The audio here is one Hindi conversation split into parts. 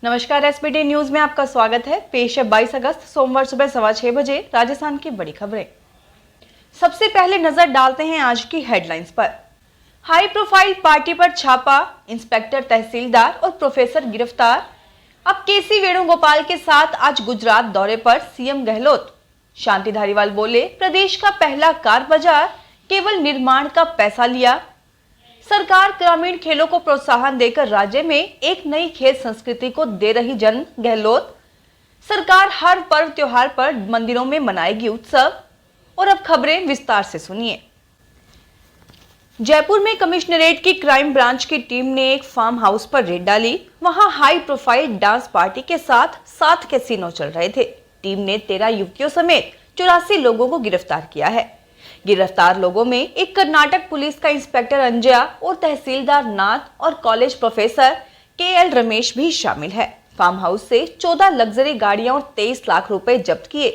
नमस्कार, एसबीटी न्यूज में आपका स्वागत है। पेश है 22 अगस्त सोमवार सुबह 6:15 बजे राजस्थान की बड़ी खबरें। सबसे पहले नजर डालते हैं आज की हेडलाइंस पर। हाई प्रोफाइल पार्टी पर छापा, इंस्पेक्टर, तहसीलदार और प्रोफेसर गिरफ्तार। अब केसी वेणुगोपाल के साथ आज गुजरात दौरे पर सीएम गहलोत। शांति धारीवाल बोले, प्रदेश का पहला कार बाजार, केवल निर्माण का पैसा लिया। सरकार ग्रामीण खेलों को प्रोत्साहन देकर राज्य में एक नई खेल संस्कृति को दे रही जन्म, गहलोत। सरकार हर पर्व त्योहार पर मंदिरों में मनाएगी उत्सव। और अब खबरें विस्तार से सुनिए। जयपुर में कमिश्नरेट की क्राइम ब्रांच की टीम ने एक फार्म हाउस पर रेड डाली। वहां हाई प्रोफाइल डांस पार्टी के साथ 7 कैसीनो चल रहे थे। टीम ने 13 युवतियों समेत 84 लोगों को गिरफ्तार किया है। गिरफ्तार लोगों में एक कर्नाटक पुलिस का इंस्पेक्टर अंजया और तहसीलदार नाथ और कॉलेज प्रोफेसर केएल रमेश भी शामिल है। फार्म हाउस से 14 लग्जरी गाड़ियां और 23 लाख रुपए जब्त किए।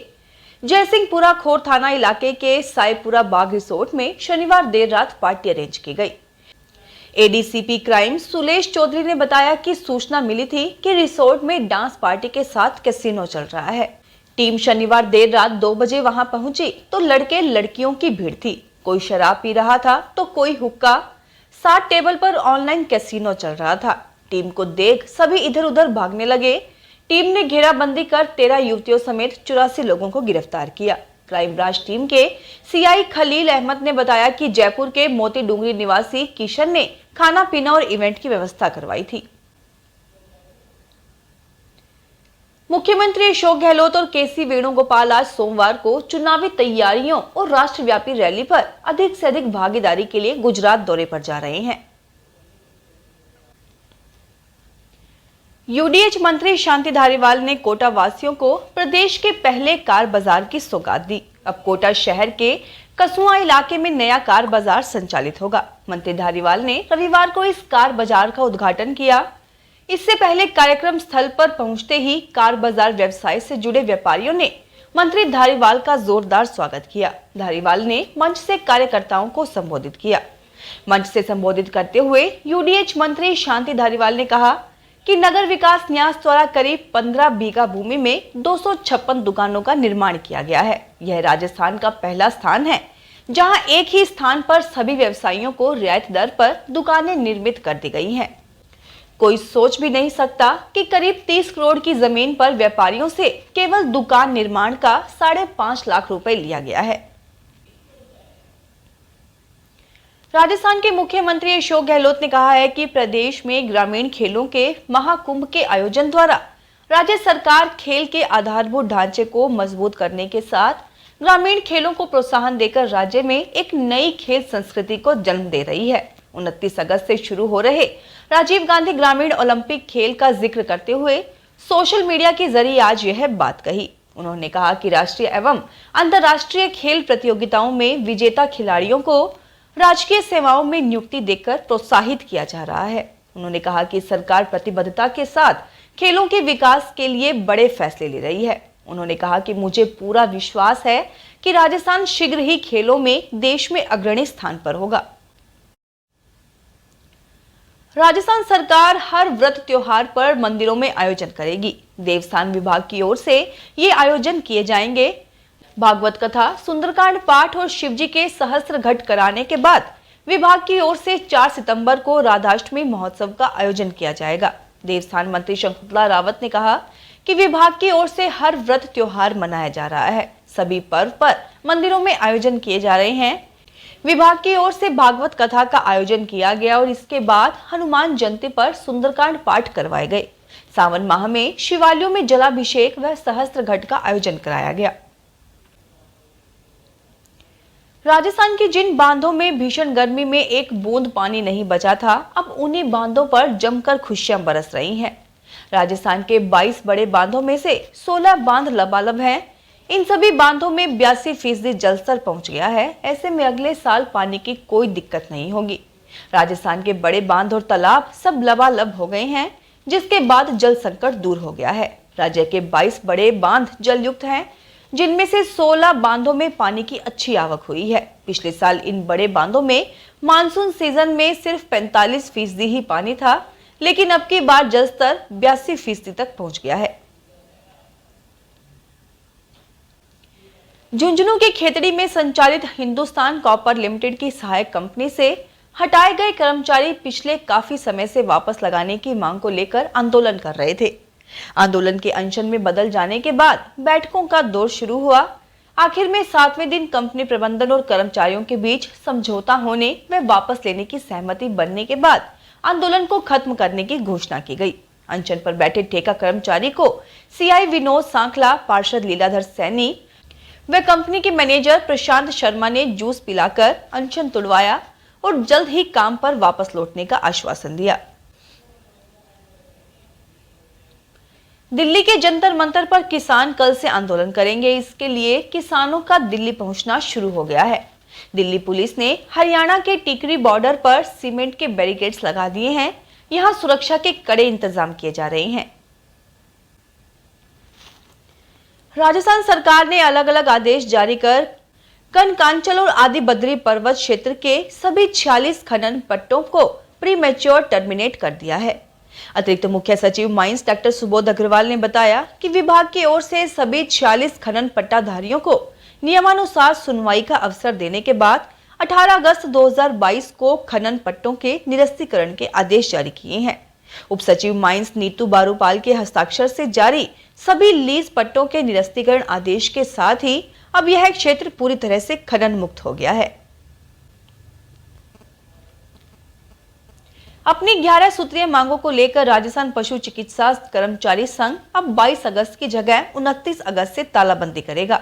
जयसिंहपुरा खोर थाना इलाके के साईपुरा बाग रिसोर्ट में शनिवार देर रात पार्टी अरेंज की गई। एडीसीपी क्राइम सुलेश चौधरी ने बताया कि सूचना मिली थी कि रिसोर्ट में डांस पार्टी के साथ कैसीनो चल रहा है। टीम शनिवार देर रात 2 बजे वहां पहुंची तो लड़के लड़कियों की भीड़ थी। कोई शराब पी रहा था तो कोई हुक्का। 7 टेबल पर ऑनलाइन कैसीनो चल रहा था। टीम को देख सभी इधर उधर भागने लगे। टीम ने घेराबंदी कर 13 युवतियों समेत 84 लोगों को गिरफ्तार किया। क्राइम ब्रांच टीम के सीआई खलील अहमद ने बताया कि जयपुर के मोती डूंगरी निवासी किशन ने खाना पीना और इवेंट की व्यवस्था करवाई थी। मुख्यमंत्री अशोक गहलोत और केसी वेणुगोपाल आज सोमवार को चुनावी तैयारियों और राष्ट्रव्यापी रैली पर अधिक से अधिक भागीदारी के लिए गुजरात दौरे पर जा रहे हैं। यूडीएच मंत्री शांति धारीवाल ने कोटा वासियों को प्रदेश के पहले कार बाजार की सौगात दी। अब कोटा शहर के कसुआ इलाके में नया कार बाजार संचालित होगा। मंत्री धारीवाल ने रविवार को इस कार बाजार का उद्घाटन किया। इससे पहले कार्यक्रम स्थल पर पहुंचते ही कार बाजार व्यवसाय से जुड़े व्यापारियों ने मंत्री धारीवाल का जोरदार स्वागत किया। धारीवाल ने मंच से कार्यकर्ताओं को संबोधित किया। मंच से संबोधित करते हुए यूडीएच मंत्री शांति धारीवाल ने कहा कि नगर विकास न्यास द्वारा करीब 15 बीघा भूमि में 256 दुकानों का निर्माण किया गया है। यह राजस्थान का पहला स्थान है जहां एक ही स्थान पर सभी व्यवसायियों को रियायती दर पर दुकानें निर्मित कर दी गई हैं। कोई सोच भी नहीं सकता कि करीब 30 करोड़ की जमीन पर व्यापारियों से केवल दुकान निर्माण का 5.5 लाख रुपए लिया गया है। राजस्थान के मुख्यमंत्री अशोक गहलोत ने कहा है कि प्रदेश में ग्रामीण खेलों के महाकुंभ के आयोजन द्वारा राज्य सरकार खेल के आधारभूत ढांचे को मजबूत करने के साथ ग्रामीण खेलों को प्रोत्साहन देकर राज्य में एक नई खेल संस्कृति को जन्म दे रही है। 29 अगस्त से शुरू हो रहे राजीव गांधी ग्रामीण ओलंपिक खेल का जिक्र करते हुए सोशल मीडिया के जरिए आज यह बात कही। उन्होंने कहा कि राष्ट्रीय एवं अंतर्राष्ट्रीय खेल प्रतियोगिताओं में विजेता खिलाड़ियों को राजकीय सेवाओं में नियुक्ति देकर प्रोत्साहित किया जा रहा है। उन्होंने कहा कि सरकार प्रतिबद्धता के साथ खेलों के विकास के लिए बड़े फैसले ले रही है। उन्होंने कहा कि मुझे पूरा विश्वास है कि राजस्थान शीघ्र ही खेलों में देश में अग्रणी स्थान पर होगा। राजस्थान सरकार हर व्रत त्योहार पर मंदिरों में आयोजन करेगी। देवस्थान विभाग की ओर से ये आयोजन किए जाएंगे। भागवत कथा, सुंदरकांड पाठ और शिवजी के सहस्त्र घट कराने के बाद विभाग की ओर से 4 सितंबर को राधाष्टमी महोत्सव का आयोजन किया जाएगा। देवस्थान मंत्री शंकुतला रावत ने कहा कि विभाग की ओर से हर व्रत त्योहार मनाया जा रहा है। सभी पर्व पर मंदिरों में आयोजन किए जा रहे हैं। विभाग की ओर से भागवत कथा का आयोजन किया गया और इसके बाद हनुमान जयंती पर सुंदरकांड पाठ करवाए गए। सावन माह में शिवालयों में जलाभिषेक व सहस्त्र घट का आयोजन कराया गया। राजस्थान के जिन बांधों में भीषण गर्मी में एक बूंद पानी नहीं बचा था, अब उन्हीं बांधों पर जमकर खुशियां बरस रही हैं। राजस्थान के 22 बड़े बांधों में से 16 बांध लबालब हैं। इन सभी बांधों में 82% जल स्तर पहुंच गया है। ऐसे में अगले साल पानी की कोई दिक्कत नहीं होगी। राजस्थान के बड़े बांध और तालाब सब लबालब हो गए हैं, जिसके बाद जल संकट दूर हो गया है। राज्य के 22 बड़े बांध जलयुक्त हैं, जिनमें से 16 बांधों में पानी की अच्छी आवक हुई है। पिछले साल इन बड़े बांधों में मानसून सीजन में सिर्फ 45% ही पानी था, लेकिन अब की बार जल स्तर 82% तक पहुंच गया है। झुंझुनू के खेतड़ी में संचालित हिंदुस्तान कॉपर लिमिटेड की सहायक कंपनी से हटाए गए कर्मचारी पिछले काफी समय से वापस लगाने की मांग को लेकर आंदोलन कर रहे थे। आंदोलन के अनशन में बदल जाने के बाद बैठकों का दौर शुरू हुआ। आखिर में 7वें दिन कंपनी प्रबंधन और कर्मचारियों के बीच समझौता होने व वापस लेने की सहमति बनने के बाद आंदोलन को खत्म करने की घोषणा की गई। अनशन पर बैठे ठेका कर्मचारी को सीआई विनोद सांखला, पार्षद लीलाधर सैनी व कंपनी के मैनेजर प्रशांत शर्मा ने जूस पिलाकर अनशन तुड़वाया और जल्द ही काम पर वापस लौटने का आश्वासन दिया। दिल्ली के जंतर मंतर पर किसान कल से आंदोलन करेंगे। इसके लिए किसानों का दिल्ली पहुंचना शुरू हो गया है। दिल्ली पुलिस ने हरियाणा के टिकरी बॉर्डर पर सीमेंट के बैरिकेड्स लगा दिए हैं। यहां सुरक्षा के कड़े इंतजाम किए जा रहे हैं। राजस्थान सरकार ने अलग अलग आदेश जारी कर कनकांचल और आदि बद्री पर्वत क्षेत्र के सभी 46 खनन पट्टों को प्रीमेच्योर टर्मिनेट कर दिया है। अतिरिक्त मुख्य सचिव माइंस डॉक्टर सुबोध अग्रवाल ने बताया कि विभाग की ओर से सभी 46 खनन पट्टाधारियों को नियमानुसार सुनवाई का अवसर देने के बाद 18 अगस्त 2022 को खनन पट्टों के निरस्तीकरण के आदेश जारी किए हैं। उप सचिव माइंस नीतू बारूपाल के हस्ताक्षर से जारी सभी लीज पट्टों के निरस्तीकरण आदेश के साथ ही अब यह क्षेत्र पूरी तरह से खनन मुक्त हो गया है। अपनी 11 सूत्रीय मांगों को लेकर राजस्थान पशु चिकित्सा कर्मचारी संघ अब 22 अगस्त की जगह 29 अगस्त से तालाबंदी करेगा।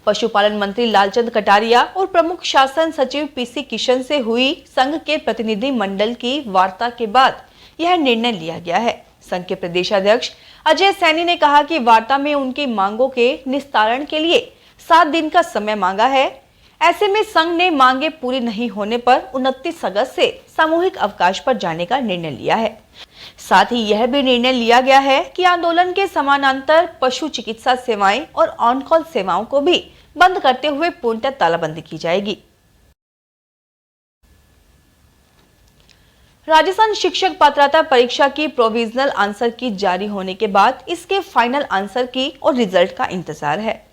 पशुपालन मंत्री लालचंद कटारिया और प्रमुख शासन सचिव पीसी किशन से हुई संघ के प्रतिनिधि मंडल की वार्ता के बाद यह निर्णय लिया गया है। संघ के प्रदेशाध्यक्ष अजय सैनी ने कहा कि वार्ता में उनकी मांगों के निस्तारण के लिए 7 दिन का समय मांगा है। ऐसे में संघ ने मांगे पूरी नहीं होने पर 29 अगस्त से सामूहिक अवकाश पर जाने का निर्णय लिया है। साथ ही यह भी निर्णय लिया गया है कि आंदोलन के समानांतर पशु चिकित्सा सेवाएं और ऑन कॉल सेवाओं को भी बंद करते हुए पूर्णतः तालाबंदी की जाएगी। राजस्थान शिक्षक पात्रता परीक्षा की प्रोविजनल आंसर की जारी होने के बाद इसके फाइनल आंसर की और रिजल्ट का इंतजार है।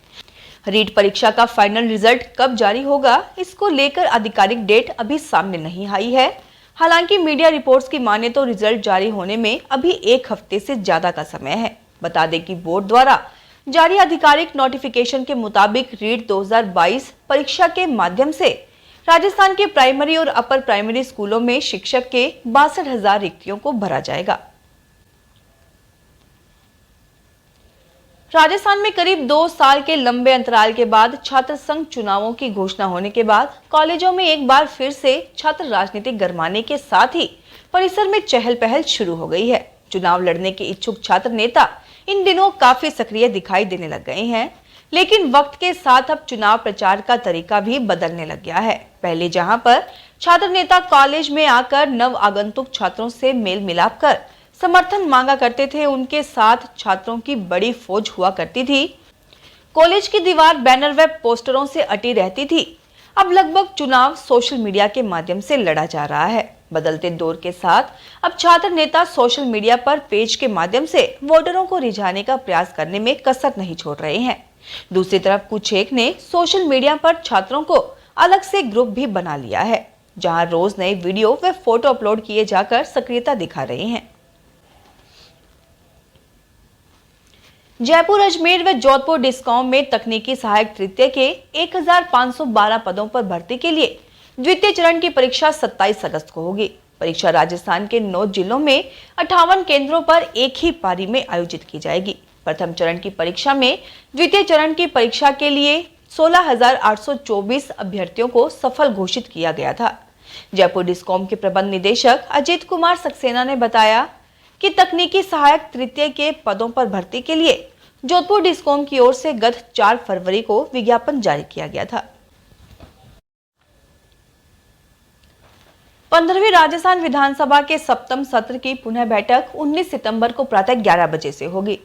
रीट परीक्षा का फाइनल रिजल्ट कब जारी होगा, इसको लेकर आधिकारिक डेट अभी सामने नहीं आई है। हालांकि मीडिया रिपोर्ट्स की माने तो रिजल्ट जारी होने में अभी 1 हफ्ते से ज्यादा का समय है। बता दें कि बोर्ड द्वारा जारी आधिकारिक नोटिफिकेशन के मुताबिक रीट 2022 परीक्षा के माध्यम से राजस्थान के प्राइमरी और अपर प्राइमरी स्कूलों में शिक्षक के 62,000 रिक्तियों को भरा जाएगा। राजस्थान में करीब 2 साल के लंबे अंतराल के बाद छात्र संघ चुनावों की घोषणा होने के बाद कॉलेजों में एक बार फिर से छात्र राजनीति गरमाने के साथ ही परिसर में चहल पहल शुरू हो गई है। चुनाव लड़ने के इच्छुक छात्र नेता इन दिनों काफी सक्रिय दिखाई देने लग गए हैं, लेकिन वक्त के साथ अब चुनाव प्रचार का तरीका भी बदलने लग गया है। पहले जहां पर छात्र नेता कॉलेज में आकर नव आगंतुक छात्रों से मेल मिलाप कर समर्थन मांगा करते थे, उनके साथ छात्रों की बड़ी फौज हुआ करती थी। कॉलेज की दीवार बैनर व पोस्टरों से अटी रहती थी। अब लगभग चुनाव सोशल मीडिया के माध्यम से लड़ा जा रहा है। बदलते दौर के साथ अब छात्र नेता सोशल मीडिया पर पेज के माध्यम से वोटरों को रिझाने का प्रयास करने में कसर नहीं छोड़ रहे हैं। दूसरी तरफ कुछ एक ने सोशल मीडिया पर छात्रों को अलग से ग्रुप भी बना लिया है, जहां रोज नए वीडियो व फोटो अपलोड किए जाकर सक्रियता दिखा रहे हैं। जयपुर, अजमेर व जोधपुर डिस्कॉम में तकनीकी सहायक तृतीय के 1512 पदों पर भर्ती के लिए द्वितीय चरण की परीक्षा 27 अगस्त को होगी। परीक्षा राजस्थान के 9 जिलों में 58 केंद्रों पर एक ही पारी में आयोजित की जाएगी। प्रथम चरण की परीक्षा में द्वितीय चरण की परीक्षा के लिए 16,824 अभ्यर्थियों को सफल घोषित किया गया था। जयपुर डिस्कॉम के प्रबंध निदेशक अजीत कुमार सक्सेना ने बताया कि तकनीकी सहायक तृतीय के पदों पर भर्ती के लिए जोधपुर डिस्कॉम की ओर से गत 4 फरवरी को विज्ञापन जारी किया गया था। 15वीं राजस्थान विधानसभा के सप्तम सत्र की पुनः बैठक 19 सितंबर को प्रातः 11 बजे से होगी।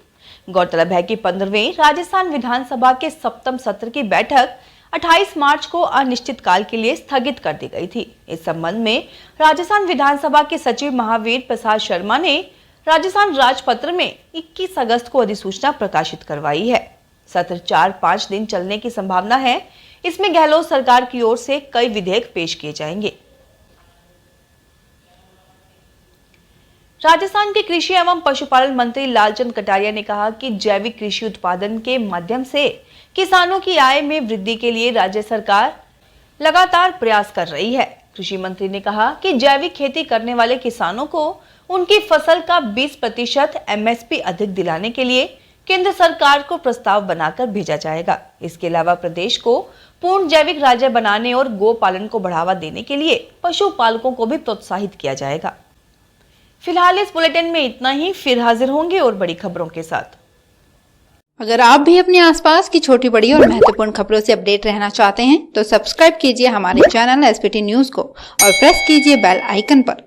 गौरतलब है कि 15वीं राजस्थान विधानसभा के सप्तम सत्र की बैठक 28 मार्च को अनिश्चितकाल के लिए स्थगित कर दी गई थी। इस संबंध में राजस्थान विधानसभा के सचिव महावीर प्रसाद शर्मा ने राजस्थान राजपत्र में 21 अगस्त को अधिसूचना प्रकाशित करवाई है। सत्र 4-5 दिन चलने की संभावना है। इसमें गहलोत सरकार की ओर से कई विधेयक पेश किए जाएंगे। राजस्थान के कृषि एवं पशुपालन मंत्री लालचंद कटारिया ने कहा कि जैविक कृषि उत्पादन के माध्यम से किसानों की आय में वृद्धि के लिए राज्य सरकार लगातार प्रयास कर रही है। कृषि मंत्री ने कहा कि जैविक खेती करने वाले किसानों को उनकी फसल का 20% MSP अधिक दिलाने के लिए केंद्र सरकार को प्रस्ताव बनाकर भेजा जाएगा। इसके अलावा प्रदेश को पूर्ण जैविक राज्य बनाने और गो पालन को बढ़ावा देने के लिए पशुपालकों को भी प्रोत्साहित किया जाएगा। फिलहाल इस बुलेटिन में इतना ही। फिर हाजिर होंगे और बड़ी खबरों के साथ। अगर आप भी अपने आसपास की छोटी बड़ी और महत्वपूर्ण खबरों से अपडेट रहना चाहते हैं तो सब्सक्राइब कीजिए हमारे चैनल SPT न्यूज को और प्रेस कीजिए बेल आइकन पर।